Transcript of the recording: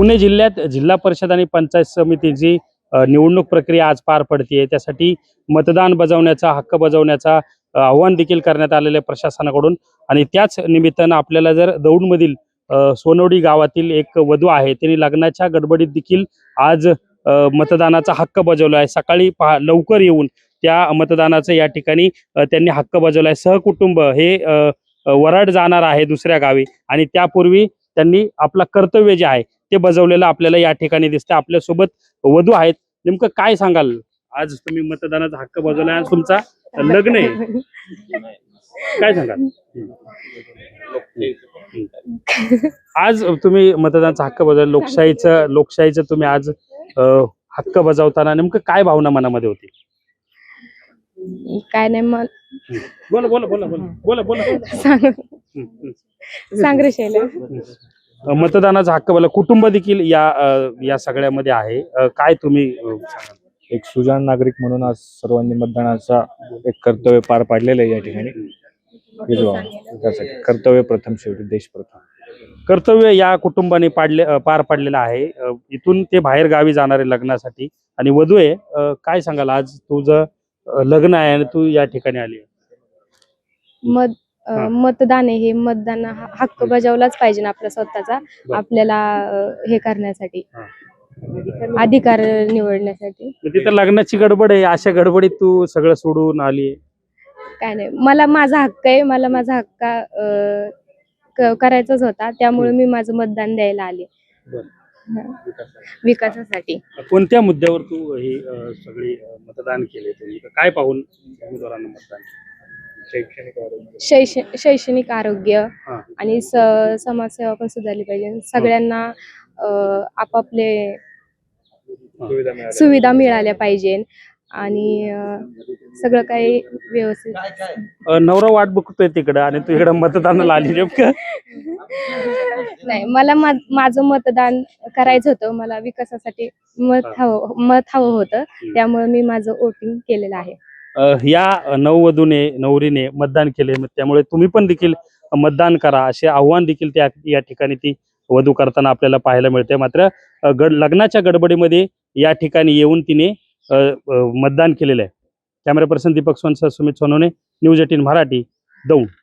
पुणे जिल्ह्यात जिल्हा परिषद आणि पंचायत समितीची निवडणूक प्रक्रिया आज पार पडते। त्यासाठी मतदान बजावण्याचा हक्क बजावण्याचा आव्हान देखील करण्यात आलेले प्रशासनाकडून। आणि त्याच निमित्तानं आपल्याला जर दौंडमधील सोनवडी गावातील एक वधू आहे, त्यांनी लग्नाच्या गडबडीत देखील आज मतदानाचा हक्क बजावला आहे। सकाळी लवकर येऊन त्या मतदानाचा या ठिकाणी त्यांनी हक्क बजावला आहे। सहकुटुंब हे वराड जाणार आहे दुसऱ्या गावी, आणि त्यापूर्वी त्यांनी आपलं कर्तव्य जे आहे ते बजावलेलं आपल्याला या ठिकाणी दिसतं। आपल्या सोबत वधू आहेत, नेमकं काय सांगाल? आज तुम्ही मतदानाचा हक्क बजावला, आज तुमचा लग्न आहे, काय सांगाल? आज तुम्ही मतदानाचा हक्क बजावला, लोकशाहीचं तुम्ही आज हक्क बजावताना नेमकं काय भावना मनामध्ये होती? काय नाही मग बोला बोला बोला बोला बोला सांग रे शैल्या. मतदानाचा हक्क बजावला, कुटुंब देखील या सगळ्यामध्ये आहे, काय तुम्ही सांगाल? एक सुजाण नागरिक म्हणून आज सर्वांनी मतदानाचा एक कर्तव्य पार पाडलेलं आहे या ठिकाणी। त्यासाठी कर्तव्य प्रथम, शेवटी देश प्रथम। कर्तव्य या कुटुंबाने पार पाडलेलं आहे। इथून ते बाहेर गावी जाणारे लग्नासाठी, आणि वधू आहे, काय सांगाल? आज तुझं लग्न आहे आणि तू या ठिकाणी आली आहे। मतदान आहे, हे मतदान हक्क बजावलाच पाहिजे ना आपला स्वतःचा, आपल्याला हे करण्यासाठी, अधिकार निवडण्यासाठी। तिथं लग्नाची गडबड आहे, अशा गडबडीत तू सगळं सोडून आली? काय नाही, मला माझा हक्क आहे, मला माझा हक्क करायचाच होता, त्यामुळे मी माझं मतदान द्यायला आले विकासासाठी। कोणत्या मुद्द्यावर तू हे सगळे मतदान केले? तुम्ही काय पाहून उमेदवारांना मतदान केलं? शैक्षणिक आरोग्य आणि समाजसेवा पण सुधारली पाहिजे, सगळ्यांना आपापले सुविधा मिळाल्या पाहिजे, आणि सगळं काही व्यवस्थित। नवरा वाट बघतोय तिकडं आणि तू इकडं मतदानाला आली नेमकं? नाही, मला माझं मतदान करायचं होतं, मला विकासासाठी मत हवं होतं, त्यामुळे मी माझं वोटिंग केलेलं आहे। या नवरीने मतदान केले, त्यामुळे तुम्ही पण देखील मतदान करा असे आव्हान देखील या ठिकाणी ती वधू करताना आपल्याला पाहायला मिळते। मात्र लग्नाच्या गडबडीमध्ये या ठिकाणी येऊन तिने मतदान केलेलं आहे। कॅमेरा पर्सन दीपक सोनसह सुमित सोनवणे, न्यूज 18 मराठी, दौंड।